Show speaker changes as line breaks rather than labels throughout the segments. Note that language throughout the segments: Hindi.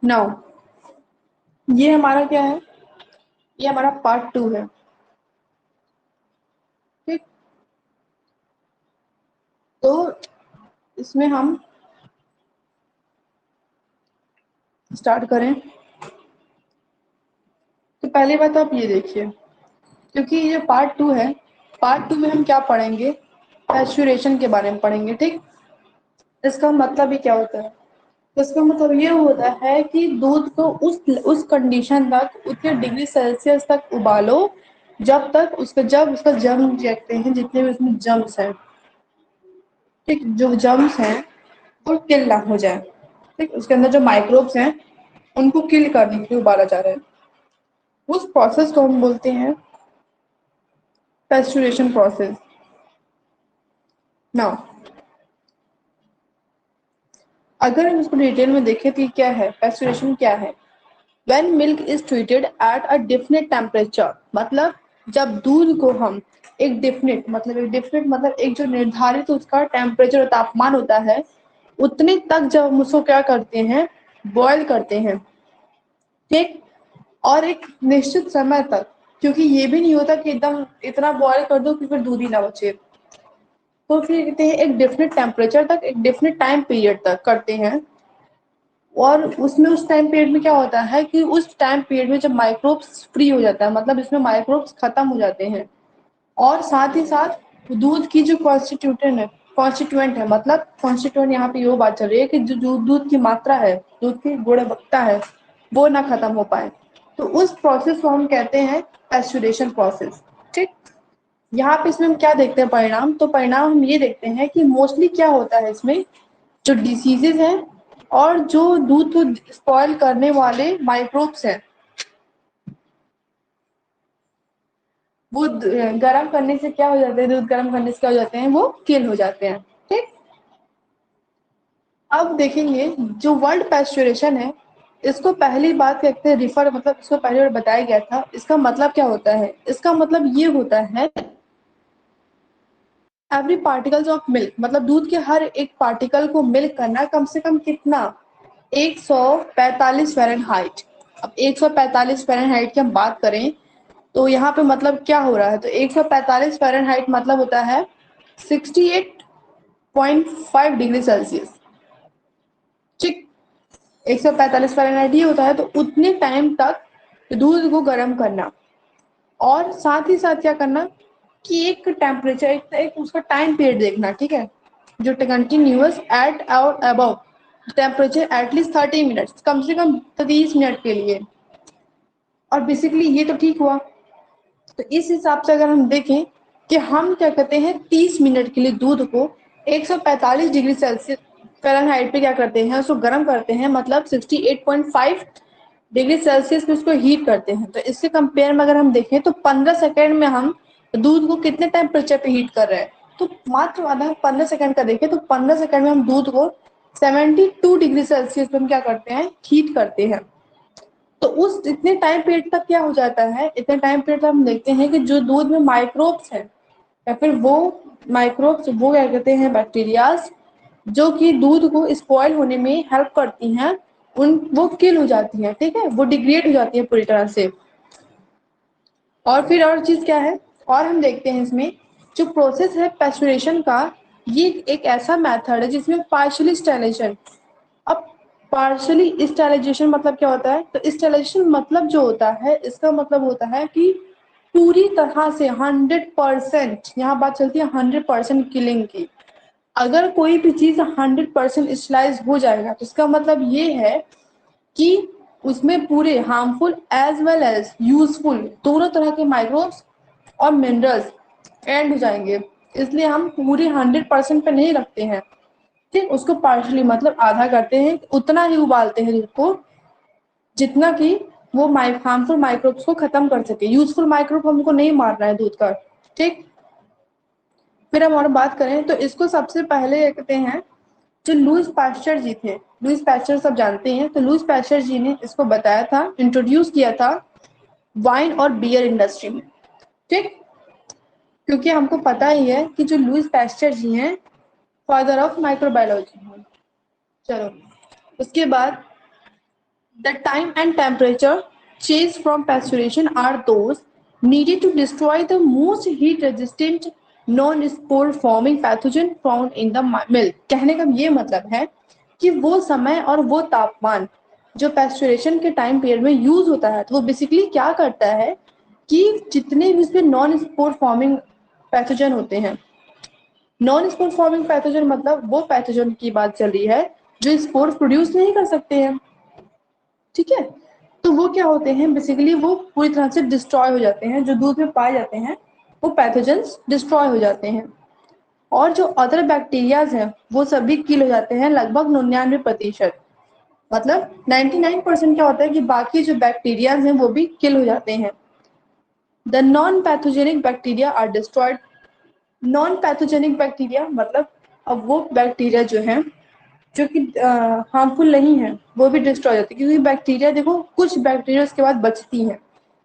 नाउ ये हमारा क्या है, ये हमारा पार्ट 2 है। ठीक, तो इसमें हम स्टार्ट करें तो पहली बात आप ये देखिए, क्योंकि ये पार्ट 2 है, पार्ट 2 में हम क्या पढ़ेंगे, पैस्चुरेशन के बारे में पढ़ेंगे। ठीक, इसका मतलब ही क्या होता है, तो इसका मतलब ये होता है कि दूध को उस कंडीशन तक, उतने डिग्री सेल्सियस तक उबालो जब तक उसका, जब उसका जर्म कहते हैं, जितने भी उसमें जर्म्स हैं, ठीक, जो जर्म्स हैं वो किल ना हो जाए। ठीक, उसके अंदर जो माइक्रोब्स हैं उनको किल करने के लिए उबाला जा रहा है। उस प्रोसेस को हम बोलते हैं पैस्चुरेशन प्रोसेस। नाउ अगर हम इसको डिटेल में देखें तो क्या है, पैस्चुरेशन क्या है। When milk is treated at a definite temperature, मतलब जब दूध को हम एक जो निर्धारित उसका टेम्परेचर और तापमान होता है, उतने तक जब हम उसको क्या करते हैं, बॉयल करते हैं। ठीक, और एक निश्चित समय तक, क्योंकि ये भी नहीं होता कि एकदम इतना बॉयल कर दो कि फिर दूध ही ना बचे, तो फिर कहते हैं एक डिफिनिट टेम्परेचर तक, एक डिफिनिट टाइम पीरियड तक करते हैं। और उसमें उस टाइम पीरियड में क्या होता है कि उस टाइम पीरियड में जब माइक्रोब्स फ्री हो जाता है, मतलब इसमें माइक्रोब्स खत्म हो जाते हैं, और साथ ही साथ दूध की जो कॉन्स्टिट्यूएंट है, मतलब कॉन्स्टिट्यूएंट यहाँ पे ये बात चल रही है कि जो दूध की मात्रा है, दूध की गुणवत्ता है, वो ना खत्म हो पाए, तो उस प्रोसेस को हम कहते हैं पैस्चुरेशन प्रोसेस। ठीक, यहाँ पे इसमें हम क्या देखते हैं परिणाम, तो परिणाम हम ये देखते हैं कि मोस्टली क्या होता है इसमें, जो डिसीजेज हैं और जो दूध को स्पॉइल करने वाले माइक्रोब्स हैं, वो गर्म करने से क्या हो जाते हैं, दूध गर्म करने से क्या हो जाते हैं, वो किल हो जाते हैं। ठीक, अब देखेंगे जो वर्ल्ड पैस्चुरेशन है, इसको पहली बात कहते हैं रिफर, मतलब इसको पहले बार बताया गया था, इसका मतलब क्या होता है, इसका मतलब ये होता है एवरी पार्टिकल्स ऑफ मिल्क, मतलब दूध के हर एक पार्टिकल को मिल्क करना कम से कम कितना, 145 फ़ारेनहाइट। अब 145 फ़ारेनहाइट की हम बात करें तो यहाँ पे मतलब क्या हो रहा है, तो 145 फ़ारेनहाइट मतलब होता है 68.5 डिग्री सेल्सियस। ठीक, 145 फ़ारेनहाइट ये होता है, तो उतने टाइम तक दूध को गर्म करना, और साथ ही साथ क्या करना कि एक टेम्परेचर, एक उसका टाइम पीरियड देखना। ठीक है, जो कंटिन्यूअस एट और अबव टेम्परेचर एटलीस्ट 30 मिनट्स, कम से कम 30 मिनट के लिए। और बेसिकली ये तो ठीक हुआ, तो इस हिसाब से अगर हम देखें कि हम क्या कहते हैं 30 मिनट के लिए दूध को 145 डिग्री सेल्सियस फ़ारेनहाइट पे क्या करते हैं, उसको गर्म करते हैं, मतलब 68.5 डिग्री सेल्सियस पे उसको हीट करते हैं। तो इससे कंपेयर में अगर हम देखें तो 15 सेकेंड में हम दूध को कितने टेम्परेचर पे हीट कर रहे हैं, तो मात्र आधा 15 सेकेंड का देखें तो 15 सेकेंड में हम दूध को 72 डिग्री सेल्सियस पे हम क्या करते हैं, हीट करते हैं। तो उस इतने टाइम पीरियड तक क्या हो जाता है, इतने टाइम पीरियड तक हम देखते हैं कि जो दूध में माइक्रोब्स हैं, या फिर वो माइक्रोब्स, वो क्या कहते हैं, बैक्टीरियाज, जो कि दूध को स्पॉइल होने में हेल्प करती हैं, उन वो किल हो जाती हैं। ठीक है, वो डिग्रेड हो जाती है पूरी तरह से। और फिर और चीज़ क्या है, और हम देखते हैं इसमें जो प्रोसेस है पैस्चुरेशन का, ये एक ऐसा मेथड है जिसमें पार्शियली स्टेरिलाइजेशन। अब पार्शियली स्टेरिलाइजेशन मतलब क्या होता है, तो स्टेरिलाइजेशन मतलब जो होता है, इसका मतलब होता है कि पूरी तरह से 100%, यहाँ बात चलती है 100% किलिंग की। अगर कोई भी चीज़ 100% स्टेलाइज हो जाएगा तो इसका मतलब ये है कि उसमें पूरे harmful as well as useful दोनों तरह के माइक्रोब्स और मिनरल्स एंड हो जाएंगे। इसलिए हम पूरे 100% पे नहीं रखते हैं। ठीक, उसको पार्शली मतलब आधा करते हैं, उतना ही उबालते हैं दूध को जितना कि वो हार्मफुल माइक्रोब्स को खत्म कर सके। यूजफुल माइक्रोब हमको नहीं मारना है दूध का। ठीक, फिर हम और बात करें तो इसको सबसे पहले कहते हैं जो लुईस पास्चर जी थे, लुईस पास्चर सब जानते हैं, तो लुईस पास्चर जी ने इसको बताया था, इंट्रोड्यूस किया था वाइन और बियर इंडस्ट्री में। ठीक, क्योंकि हमको पता ही है कि जो लुईस पास्चर जी हैं फादर ऑफ माइक्रोबायोलॉजी हैं। चलो, उसके बाद The time and temperature change from pasteurization are those needed to destroy the most heat resistant non-spore forming pathogen found in the milk। कहने का ये मतलब है कि वो समय और वो तापमान जो पेस्चुरेशन के टाइम पीरियड में यूज होता है, तो वो बेसिकली क्या करता है कि जितने भी उसमें नॉन स्पोर फॉर्मिंग पैथोजन होते हैं, नॉन स्पोर फॉर्मिंग पैथोजन मतलब वो पैथोजन की बात चल रही है जो स्पोर प्रोड्यूस नहीं कर सकते हैं, ठीक है। तो वो क्या होते हैं, बेसिकली वो पूरी तरह से डिस्ट्रॉय हो जाते हैं, जो दूध में पाए जाते हैं वो पैथोजेंस डिस्ट्रॉय हो जाते हैं। और जो अदर बैक्टीरियाज हैं वो सभी किल हो जाते हैं, लगभग 99%। मतलब 99% क्या होता है कि बाकी जो बैक्टीरियाज हैं वो भी किल हो जाते हैं। The non pathogenic bacteria are destroyed. Non pathogenic bacteria मतलब अब वो बैक्टीरिया जो है जो कि हार्मफुल नहीं है वो भी डिस्ट्रॉय हो जाती है, क्योंकि बैक्टीरिया देखो कुछ बैक्टीरिया उसके बाद बचती हैं,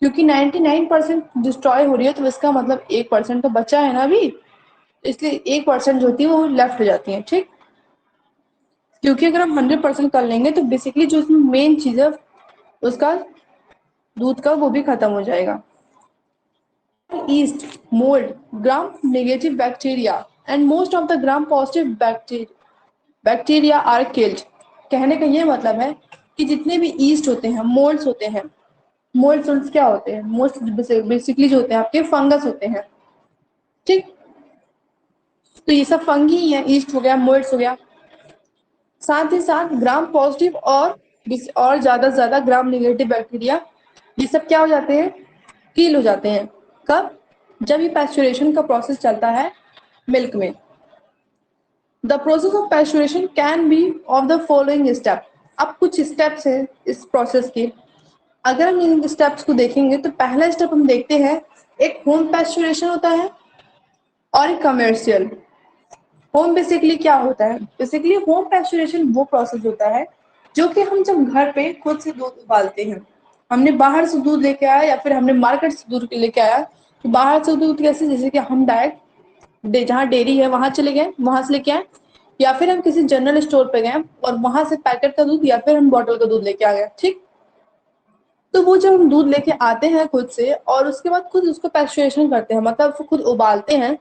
क्योंकि 99% डिस्ट्रॉय हो रही है तो इसका मतलब 1% तो बचा है ना अभी, इसलिए 1% जो होती है वो लेफ्ट हो जाती है, ठीक। क्योंकि अगर हम 100% कर लेंगे तो बेसिकली जो उसमें मेन चीज है उसका दूध का वो भी खत्म हो जाएगा। Yeast, mold, gram-negative bacteria and most of the gram-positive bacteria are killed। कहने का ये मतलब है कि जितने भी ईस्ट होते हैं, मोल्ड्स होते हैं, मोल्ड्स क्या होते हैं, मोल्ड्स बेसिकली जो होते हैं आपके फंगस होते हैं, ठीक। तो ये सब फंगी ही है, ईस्ट हो गया, मोल्ड्स हो गया। साथ ही साथ ग्राम पॉजिटिव और ज्यादा से ज्यादा ग्राम नेगेटिव बैक्टीरिया, ये सब क्या हो जाते हैं, किल हो जाते हैं। कब? जब ये पैस्चुरेशन का प्रोसेस चलता है मिल्क में। The process of pasteurization can be of the following step. अब कुछ स्टेप्स हैं इस प्रोसेस के, अगर हम इन स्टेप्स को देखेंगे तो पहला स्टेप हम देखते हैं, एक होम पैस्चुरेशन होता है और एक कमर्शियल। होम बेसिकली क्या होता है, बेसिकली होम पैस्चुरेशन वो प्रोसेस होता है जो कि हम जब घर पे खुद से दूध उबालते हैं, हमने बाहर से दूध लेके आया या फिर हमने मार्केट से दूध लेके आया, तो बाहर से दूध कैसे, जैसे कि हम डायरेक्ट जहाँ डेयरी है वहां चले गए, वहां से लेके आए, या फिर हम किसी जनरल स्टोर पे गए और वहां से पैकेट का दूध या फिर हम बॉटल का दूध लेके आ गए, ठीक। तो वो जब हम दूध लेके आते हैं खुद से और उसके बाद खुद उसको पैस्चुरेशन करते हैं, मतलब उसको खुद उबालते हैं,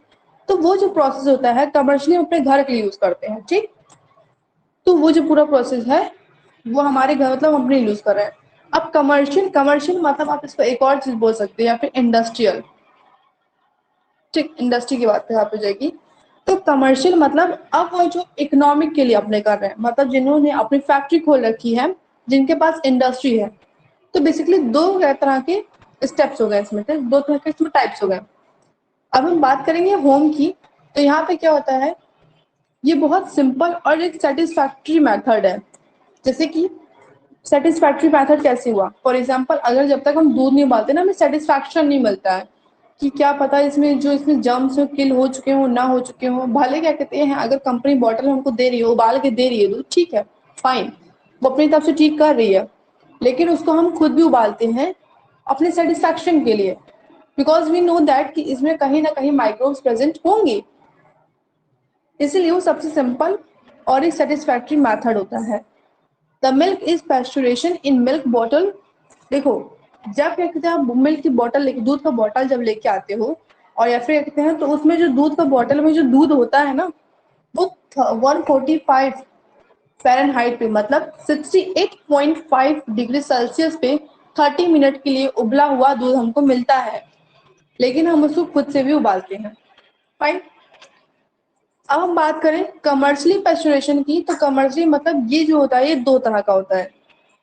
तो वो जो प्रोसेस होता है कमर्शियली हम अपने घर के लिए यूज करते हैं, ठीक। तो वो जो पूरा प्रोसेस है वो हमारे घर मतलब हम अपने यूज कर रहे हैं। अब कमर्शियल, कमर्शियल मतलब आप इसको एक और चीज बोल सकते हैं या फिर इंडस्ट्रियल, ठीक। इंडस्ट्री की बात यहाँ पे जाएगी। तो कमर्शियल मतलब अब वो जो इकोनॉमिक के लिए अपने कर रहे हैं, मतलब जिन्होंने अपनी फैक्ट्री खोल रखी है, जिनके पास इंडस्ट्री है। तो बेसिकली दो तरह के स्टेप्स हो गए इसमें, दो तरह के इसमें टाइप्स हो गए। अब हम बात करेंगे होम की, तो यहाँ पे क्या होता है, ये बहुत सिंपल और एक सेटिस्फैक्ट्री मेथड है। जैसे कि सेटिस्फैक्ट्री मेथड कैसे हुआ, फॉर एग्जांपल अगर जब तक हम दूध नहीं उबालते ना हमें सेटिस्फैक्शन नहीं मिलता है कि क्या पता इसमें जो इसमें जर्म्स हो किल हो चुके हो ना हो चुके हो। भले क्या कहते हैं, अगर कंपनी बॉटल हमको दे रही है, उबाल के दे रही है दूध, ठीक है, फाइन, वो अपनी तरफ से ठीक कर रही है, लेकिन उसको हम खुद भी उबालते हैं अपने सेटिस्फैक्शन के लिए, बिकॉज वी नो दैट कि इसमें कहीं ना कहीं माइक्रोब्स प्रेजेंट होंगे। इसीलिए वो सबसे सिंपल और एक सेटिस्फैक्ट्री मेथड होता है। The milk is pasteurization in milk bottle. देखो, जब क्या कहते हैं आप मिल्क की बॉटल लेके, दूध का बॉटल जब लेके आते हो और या फिर कहते हैं तो उसमें जो दूध का बॉटल में जो दूध होता है ना वो 145 फ़ारेनहाइट पे मतलब 68.5 डिग्री सेल्सियस पे 30 मिनट के लिए उबला हुआ दूध हमको मिलता है, लेकिन हम उसको खुद से भी उबालते हैं, फाइन। अब हम बात करें कमर्शियली पैस्चुरेशन की, तो कमर्शियली मतलब ये जो होता है ये दो तरह का होता है।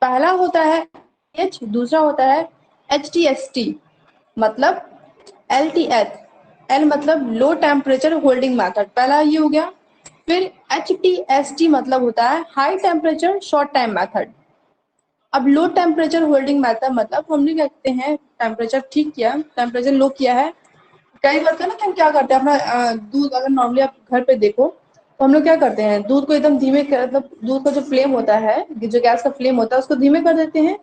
पहला होता है एच, दूसरा होता है HTST, मतलब LTH। एल मतलब लो टेम्परेचर होल्डिंग मेथड, पहला ये हो गया। फिर HTST मतलब होता है high temperature short time method. अब लो टेम्परेचर होल्डिंग मेथड मतलब हमने क्या कहते हैं, टेम्परेचर ठीक किया, टेम्परेचर लो किया है। कई बार ना कि हम क्या करते हैं अपना दूध, अगर नॉर्मली आप घर पे देखो तो हम लोग क्या करते हैं, दूध को एकदम धीमे कर, मतलब दूध का जो फ्लेम होता है, जो गैस का फ्लेम होता है उसको धीमे कर देते हैं,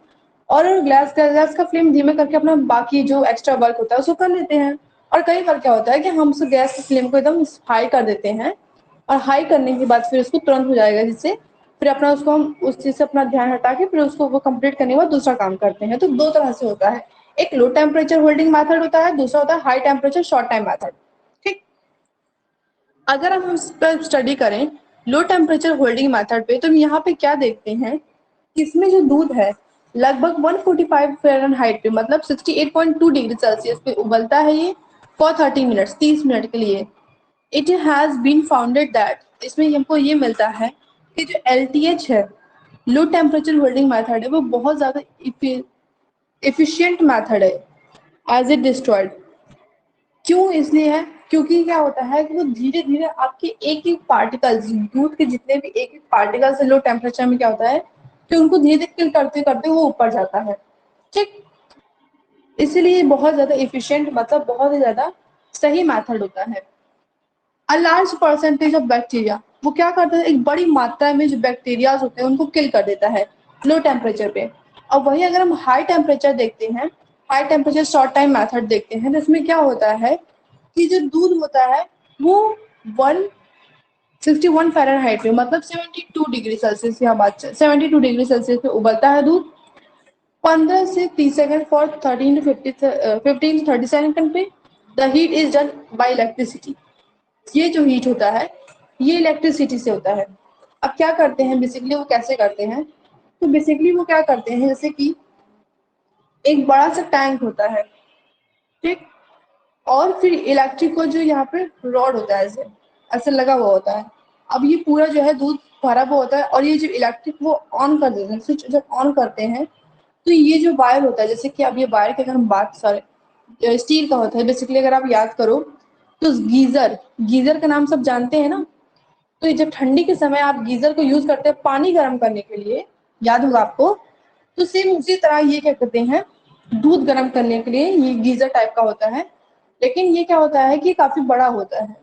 और गैस का फ्लेम धीमे करके अपना बाकी जो एक्स्ट्रा वर्क होता है उसको कर लेते हैं। और कई बार क्या होता है कि हम उस गैस के फ्लेम को एकदम हाई कर देते हैं, और हाई करने के बाद फिर उसको तुरंत हो जाएगा, जिससे फिर अपना उसको हम उस चीज से अपना ध्यान हटा के फिर उसको वो कंप्लीट करने के बाद दूसरा काम करते हैं। तो दो तरह से होता है, एक लो टेम्परेचर होल्डिंग मेथड होता है, दूसरा होता है high temperature short time method. ठीक, अगर हम इस पर स्टडी करें लो टेम्परेचर होल्डिंग मेथड पे, तो हम यहाँ पे क्या देखते हैं, इसमें जो दूध है लगभग 145 फ़ारेनहाइट पे मतलब 68.2 डिग्री सेल्सियस पे उबलता है ये फॉर 30 मिनट्स, 30 मिनट के लिए। It has been founded that, इसमें हमको ये मिलता है कि जो LTH है, लो टेम्परेचर होल्डिंग मेथड है, वो बहुत ज्यादा एफिशिएंट मेथड है एज इट डिस्ट्रॉयड। क्यों इसलिए है, क्योंकि क्या होता है कि वो धीरे धीरे आपके एक एक पार्टिकल्स, दूध के जितने भी एक एक पार्टिकल्स लो टेम्परेचर में क्या होता है कि उनको धीरे धीरे किल करते करते वो ऊपर जाता है। ठीक, इसलिए बहुत ज्यादा एफिशिएंट मतलब बहुत ही ज्यादा सही मेथड होता है। A large percentage of bacteria, वो क्या करता है, एक बड़ी मात्रा में जो बैक्टीरियाज होते हैं उनको किल कर देता है लो टेम्परेचर पे। और वही अगर हम हाई टेम्परेचर देखते हैं, high temperature short time method देखते हैं, तो इसमें क्या होता है कि जो दूध होता है वो 161 फ़ारेनहाइट पे मतलब 72 डिग्री सेल्सियस की बात 72 डिग्री सेल्सियस पे उबलता है दूध 15 से 30 second for 13 to 15 to 30 second पे। The heat is done by electricity, ये जो हीट होता है ये इलेक्ट्रिसिटी से होता है। अब क्या करते हैं बेसिकली, वो कैसे करते हैं, तो बेसिकली वो क्या करते हैं, जैसे कि एक बड़ा सा टैंक होता है, ठीक, और फिर इलेक्ट्रिक को जो यहाँ पे रॉड होता है ऐसे ऐसे लगा हुआ होता है। अब ये पूरा जो है दूध भरा हुआ होता है और ये जो इलेक्ट्रिक वो ऑन कर देते हैं, स्विच जब ऑन करते हैं तो ये जो वायर होता है, जैसे कि अब ये वायर की अगर हम बात सॉरी स्टील का होता है बेसिकली, अगर आप याद करो तो गीजर, गीजर का नाम सब जानते हैं ना। तो जब ठंडी के समय आप गीजर को यूज करते हैं पानी गर्म करने के लिए, याद होगा आपको, तो सेम उसी तरह ये क्या करते हैं, दूध गर्म करने के लिए ये गीजर टाइप का होता है, लेकिन ये क्या होता है कि काफी बड़ा होता है।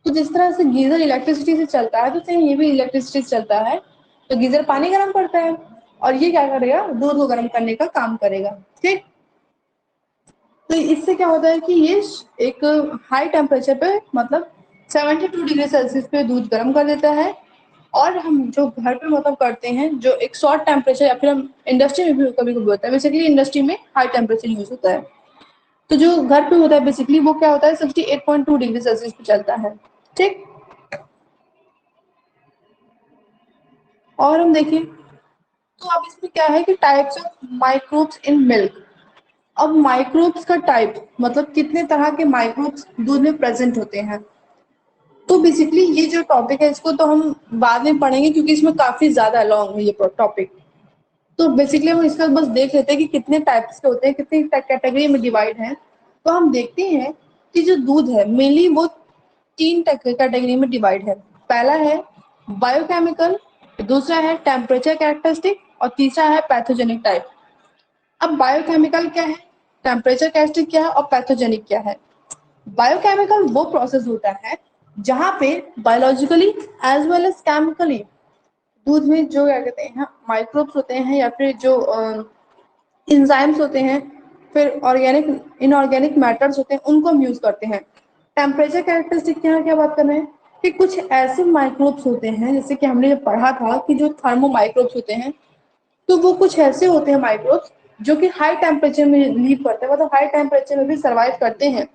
तो जिस तरह से गीजर इलेक्ट्रिसिटी से चलता है तो सेम ये भी इलेक्ट्रिसिटी से चलता है। तो गीजर पानी गर्म करता है और ये क्या करेगा, दूध को गर्म करने का काम करेगा। ठीक, तो इससे क्या होता है कि ये एक हाई टेम्परेचर पे मतलब 72 डिग्री सेल्सियस पे दूध गर्म कर देता है। और हम जो घर पे मतलब करते हैं जो एक शॉर्ट टेम्परेचर या फिर हम इंडस्ट्री में भी कभी कभी होता है, बेसिकली इंडस्ट्री में हाई टेम्परेचर यूज होता है। तो जो घर पे होता है बेसिकली वो क्या होता है 68.2 डिग्री सेल्सियस पे चलता है। ठीक, और हम देखें तो अब इसमें क्या है कि types of microbes in milk. अब माइक्रोब्स का टाइप मतलब कितने तरह के माइक्रोब्स दूध में प्रेजेंट होते हैं। तो बेसिकली ये जो टॉपिक है इसको तो हम बाद में पढ़ेंगे क्योंकि इसमें काफी ज्यादा लॉन्ग है ये टॉपिक। तो बेसिकली हम इसका बस देख लेते हैं कि कितने टाइप्स के होते हैं, कितनी कैटेगरी में डिवाइड है। तो हम देखते हैं कि जो दूध है मेनली वो तीन कैटेगरी में डिवाइड है। पहला है बायोकेमिकल, दूसरा है टेम्परेचर कैरेक्टरिस्टिक और तीसरा है पैथोजेनिक टाइप। अब बायोकेमिकल क्या है, टेम्परेचर कैरेक्टरिस्टिक क्या है और पैथोजेनिक क्या है। बायोकेमिकल वो प्रोसेस होता है जहां पे biologically as well as chemically दूध में जो क्या कहते हैं माइक्रोब्स होते हैं या फिर जो इंजाइम्स होते हैं, फिर ऑर्गेनिक इनऑर्गेनिक मैटर्स होते हैं, उनको हम यूज करते हैं। टेम्परेचर कैरेक्टरिस्टिक की यहाँ क्या बात कर रहे हैं कि कुछ ऐसे माइक्रोब्स होते हैं जैसे कि हमने जो पढ़ा था कि जो थर्मो माइक्रोब्स होते हैं, तो वो कुछ ऐसे होते हैं माइक्रोब्स जो कि हाई टेम्परेचर में लीव करते हैं मतलब हाई टेम्परेचर में भी सर्वाइव करते हैं,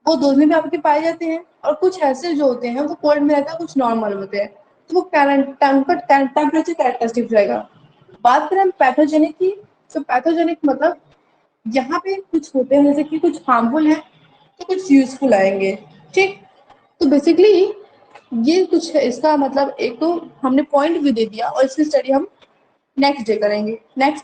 वो दूध में भी आपके पाए जाते हैं। और कुछ ऐसे जो होते हैं वो कोल्ड में रहता है, कुछ नॉर्मल होते हैं, तो वो टेम्परेचर कैरेक्टरिस्टिक रहेगा। बात करें हम पैथोजेनिक की, तो पैथोजेनिक मतलब यहाँ पे कुछ होते हैं जैसे कि कुछ हार्मफुल है तो कुछ यूजफुल आएंगे। ठीक, तो बेसिकली ये कुछ है इसका मतलब, एक तो हमने पॉइंट भी दे दिया और इसकी स्टडी हम नेक्स्ट डे करेंगे। नेक्स्ट